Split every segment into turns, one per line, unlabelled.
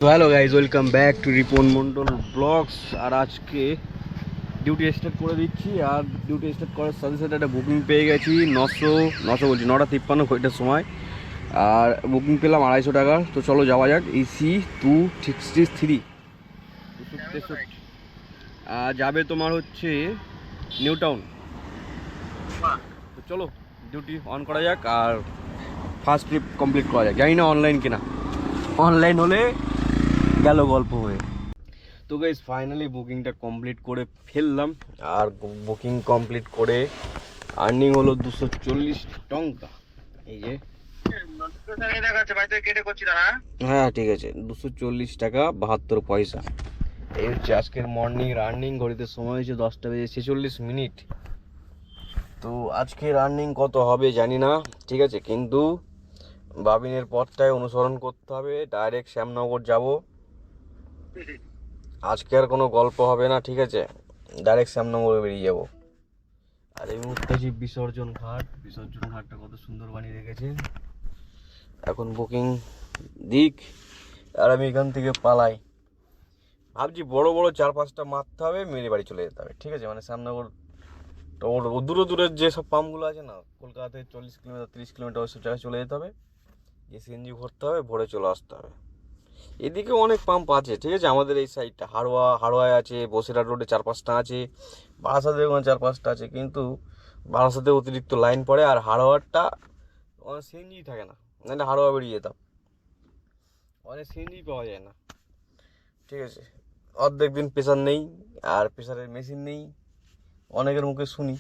তো hello guys, welcome back to Ripon Mondal vlogs. আর আজকে ডিউটি স্টার্ট করে দিচ্ছি। আর ডিউটি স্টার্ট করার সাথে সাথে একটা বুকিং পেয়ে গেছি 9:53 ওইটার সময়। আর বুকিং পেলাম 250 টাকার। তো চলো যাওয়া যাক। ইসি 263 263 যাবে তোমার হচ্ছে নিউ টাউন। তো চলো ডিউটি অন করা যাক আর ফার্স্ট ট্রিপ কমপ্লিট করা যাক। জানি না অনলাইন কিনা, অনলাইন হলে গেল গল্প হয়ে। তো গাইস ফাইনালি বুকিংটা কমপ্লিট করে ফেললাম। আর বুকিং কমপ্লিট করে আর্নিং হলো 240 টাকা। এই যে হ্যাঁ ঠিক আছে, 240 টাকা 72 পয়সা। এই হচ্ছে আজকের মর্নিং রানিং। ঘড়িতে সময় হয়েছে 10:46। তো আজকের রানিং কত হবে জানি না, ঠিক আছে, কিন্তু বাবিনের পথটায় অনুসরণ করতে হবে। ডাইরেক্ট শ্যামনগর যাব। আজকে আর কোনো গল্প হবে না, ঠিক আছে, ডাইরেক্ট শ্যামনগরে বেরিয়ে যাব। আর এই মুহূর্তে আছি বিসর্জন ঘাটটা কত সুন্দর বানিয়ে রেখেছে। এখন বুকিং দিক আর আমি এখান থেকে পালাই। ভাবছি বড় বড় 4-5টা মারতে হবে, মেরে বাড়ি চলে যেতে হবে, ঠিক আছে। মানে শ্যামনগর তো দূরে দূরের যেসব পাম্পগুলো আছে না, কলকাতা থেকে 40 কিলোমিটার 30 কিলোমিটার ওইসব জায়গায় চলে যেতে হবে, গিয়ে সিএনজি ভরতে হবে, ভরে চলে আসতে হবে। এদিকে অনেক পাম্প আছে, ঠিক আছে। আমাদের এই সাইডটা হাড়োয়ায় আছে, বসিরহাট রোডে 4-5টা আছে, বারাসাতে ওখানে 4-5টা আছে। কিন্তু বারাসাতে অতিরিক্ত লাইন পড়ে। আর হাড়োয়ারটা অনেক সিএনজি থাকে না, নাহলে হাড়োয়া বেরিয়ে যেতাম। অনেক সিএনজি পাওয়া যায় না, ঠিক আছে। অর্ধেক দিন প্রেসার নেই, আর প্রেসারের মেশিন নেই। অনেকের মুখে শুনি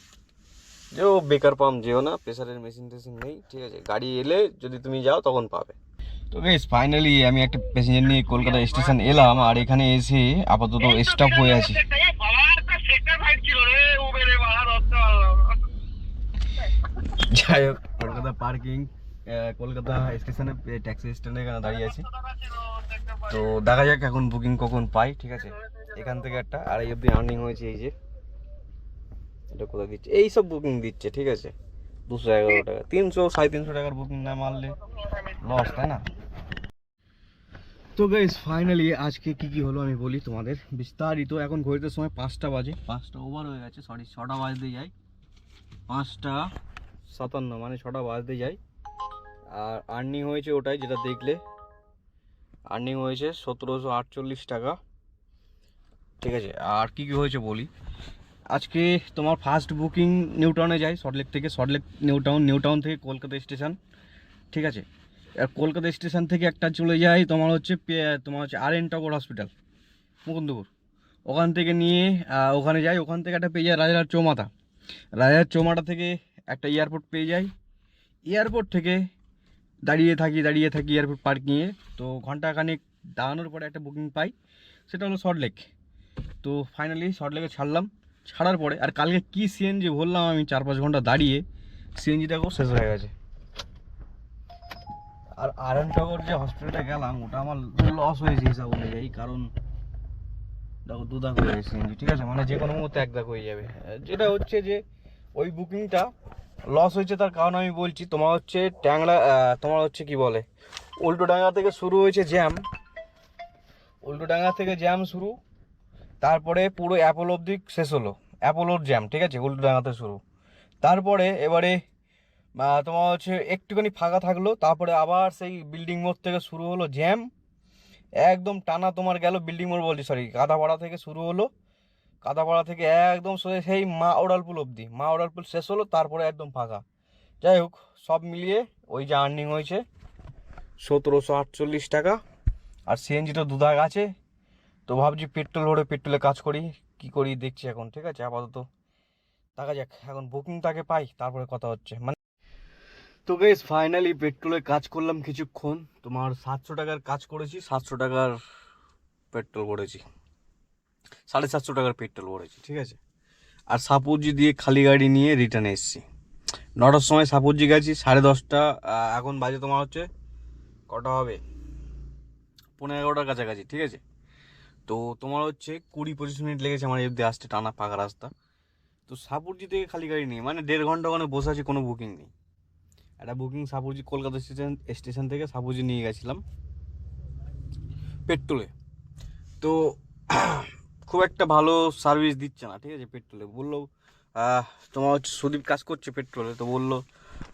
যে ও বেকার পাম্প, যেও না, প্রেসারের মেশিন টেশিন নেই, ঠিক আছে। গাড়ি এলে যদি তুমি যাও তখন পাবে। তো গাইস ফাইনালি আমি একটা প্যাসেঞ্জার নিয়ে কলকাতা স্টেশন এলাম। আর এখানে এসে আপাতত স্টপ হয়ে আছি। যাই হোক, কলকাতা পার্কিং, কলকাতা স্টেশনে ট্যাক্সি স্ট্যান্ডে এখানে দাঁড়িয়ে আছি। তো দেখা যাক এখন বুকিং কখন পাই, ঠিক আছে। এখান থেকে একটা আর এই অব্দি আর্নিং হয়েছে। এই যে এটা কোথায় দিচ্ছে, এইসব বুকিং দিচ্ছে, ঠিক আছে। 211 টাকা, 300 350 টাকার বুকিং না মারলে লস, তাই না? তো গাইস ফাইনালি আজকে কি হলো আমি বলি তোমাদের বিস্তারিত। এখন ঘড়িতে সময় 5টা বাজে, 5টা ওভার হয়ে গেছে, সরি 6টা বাজতে যাই, 5টা 57, মানে 6টা বাজতে যাই। আর আর্নিং হয়েছে ওটাই যেটা দেখলে, আর্নিং হয়েছে 1748 টাকা, ঠিক আছে। আর কি হয়েছে বলি, আজকে তোমার ফার্স্ট বুকিং নিউ টাউনে যাই, সল্টলেক থেকে, সল্টলেক নিউ টাউন থেকে কলকাতা স্টেশন, ঠিক আছে। আর কলকাতা স্টেশন থেকে একটা চলে যায় তোমার হচ্ছে আর.এন. টগর হসপিটাল, মুকুন্দপুর। ওখান থেকে নিয়ে ওখানে যাই। ওখান থেকে একটা পেয়ে যায় রাজার চৌমাথা থেকে একটা এয়ারপোর্ট পেয়ে যাই। এয়ারপোর্ট থেকে দাঁড়িয়ে থাকি এয়ারপোর্ট পার্কিংয়ে। তো ঘন্টাখানেক দাঁড়ানোর পরে একটা বুকিং পাই, সেটা হলো সল্টলেক। তো ফাইনালি সল্টলেকে ছাড়ার পরে আর কালকে কি সিএনজি ভরলাম আমি 4-5 ঘন্টা দাঁড়িয়ে, সিএনজিটাকেও শেষ হয়ে গেছে। আর আর.এন. টগর যে হসপিটালটা গেলাম, ওটা আমার লস হয়েছে হিসাব অনুযায়ী। কারণ দেখো 2 দাগ হয়ে গেছে সিএনজি, ঠিক আছে, মানে যে কোনো মুহূর্তে 1 দাগ হয়ে যাবে। যেটা হচ্ছে যে ওই বুকিংটা লস হয়েছে, তার কারণ আমি বলছি। তোমার হচ্ছে ট্যাংরা, তোমার হচ্ছে কি বলে, উল্টোডাঙ্গা থেকে শুরু হয়েছে জ্যাম, উল্টোডাঙ্গা থেকে জ্যাম শুরু, তারপরে পুরো অ্যাপোলো অবধি শেষ হলো অ্যাপোলোর জ্যাম, ঠিক আছে, উল্টোডাঙ্গাতে শুরু। তারপরে এবারে তোমার হচ্ছে একটুখানি ফাঁকা থাকলো, তারপরে আবার সেই বিল্ডিং মোড় থেকে শুরু হলো জ্যাম, একদম টানা তোমার গেল বিল্ডিং মোড় বলছি, সরি, কাঁদাপাড়া থেকে শুরু হলো, কাঁদাপাড়া থেকে একদম সেই মা ওড়ালপুল অবধি, মা ওড়ালপুল শেষ হলো, তারপরে একদম ফাঁকা। যাই হোক, সব মিলিয়ে ওই যে আর্নিং হয়েছে 1748 টাকা। আর সিএনজিটা 2 দাগ আছে। তো ভাবছি পেট্রোল ভরে পেট্রোলে কাজ করি, কি করি দেখছি এখন, ঠিক আছে। আপাতত দেখা যাক, এখন বুকিং তাকে পাই, তারপরে কথা হচ্ছে। মানে তো গাইস ফাইনালি পেট্রোলে কাজ করলাম কিছুক্ষণ, তোমার 700 টাকার কাজ করেছি, 700 টাকার পেট্রোল ভরেছি, 750 টাকার পেট্রোল ভরেছি, ঠিক আছে। আর সাপুজি দিয়ে খালি গাড়ি নিয়ে রিটার্ন এসেছি। 9টার সময় সাপুজি গেছি, 10:30, এখন বাজে তোমার হচ্ছে কটা হবে, 11:15 কাছাকাছি, ঠিক আছে। তো তোমার হচ্ছে 20-25 মিনিট লেগেছে আমার এদিকে আসতে, টানা ফাঁকা রাস্তা। তো সাপুরজি থেকে খালি গাড়ি নিয়ে মানে 1.5 ঘন্টা ওখানে বসে আছি, কোনো বুকিং নেই। একটা বুকিং সাপুরজি কলকাতা স্টেশন থেকে সাপুরজি নিয়ে গেছিলাম। পেট্রোলে। তো খুব একটা ভালো সার্ভিস দিচ্ছে না, ঠিক আছে। পেট্রোলে বললো তোমার হচ্ছে সুদীপ কাজ করছে পেট্রোলে, তো বললো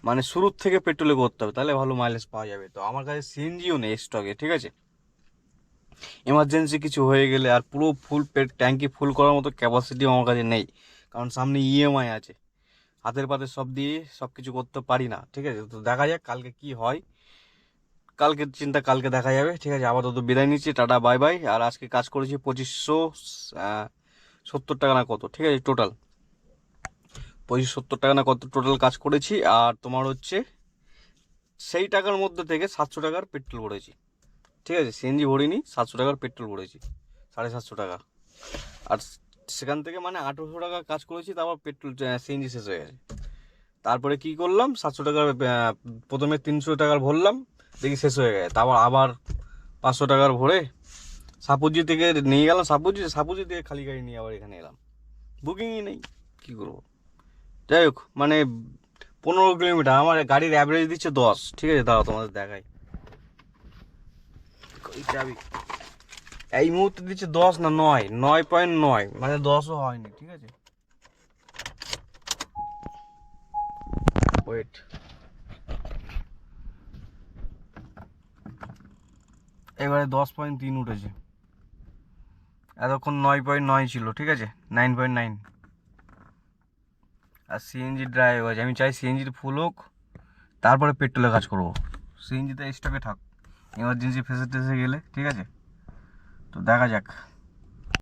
মানে শুরুর থেকে পেট্রোলে করতে হবে, তাহলে ভালো মাইলেজ পাওয়া যাবে। তো আমার কাছে সিএনজিও নেই স্টকে, ঠিক আছে। এমার্জেন্সি কিছু হয়ে গেলে আর পুরো ফুল ট্যাঙ্কি ফুল করার মতো ক্যাপাসিটিও আমার কাছে নেই, কারণ সামনে ইএমআই আছে। হাতের পাতে সব দিয়ে সব কিছু করতে পারি না, ঠিক আছে। তো দেখা যাক কালকে কি হয়, কালকের চিন্তা কালকে দেখা যাবে, ঠিক আছে। আপাতত বিদায় নিচ্ছি, টাটা বাই বাই। আর আজকে কাজ করেছি 2570 টাকা না কত, ঠিক আছে। টোটাল 2570 টাকা না কত টোটাল কাজ করেছি। আর তোমার হচ্ছে সেই টাকার মধ্যে থেকে 700 টাকার পেট্রোল ভরেছি, ঠিক আছে। সিএনজি ভরিনি, 700 টাকার পেট্রোল ভরেছি, 750 টাকা। আর সেখান থেকে মানে 1800 টাকা কাজ করেছি, তারপর পেট্রোল সিএনজি শেষ হয়ে গেছে। তারপরে কি করলাম, 700 টাকার প্রথমে 300 টাকার ভরলাম, দেখি শেষ হয়ে গেছে, তারপর আবার 500 টাকার ভরে সাপুজি থেকে নিয়ে গেলাম, সাপুজি থেকে খালি গাড়ি নিয়ে আবার এখানে এলাম, বুকিংই নেই, কি করবো। যাই হোক, মানে 15 কিলোমিটার, আমার গাড়ির অ্যাভারেজ দিচ্ছে 10, ঠিক আছে। দাঁড়াও তোমাদের দেখাই, কই যাবি। এই মুহূর্তে দিচ্ছে 10 না 9.9, মানে 10ও হয়নি, ঠিক আছে। ওয়েট, এবারে 10.3 উঠেছে, এতক্ষণ 9.9 ছিল, ঠিক আছে, 9.9। আর সিএনজি ড্রাইভ আছে, আমি চাই সিএনজির ফুল হোক, তারপরে পেট্রোলে কাজ করবো। সিএনজিতে স্টকে থাক, এমার্জেন্সি ফেসে টেসে গেলে, ঠিক আছে। তো দেখা যাক।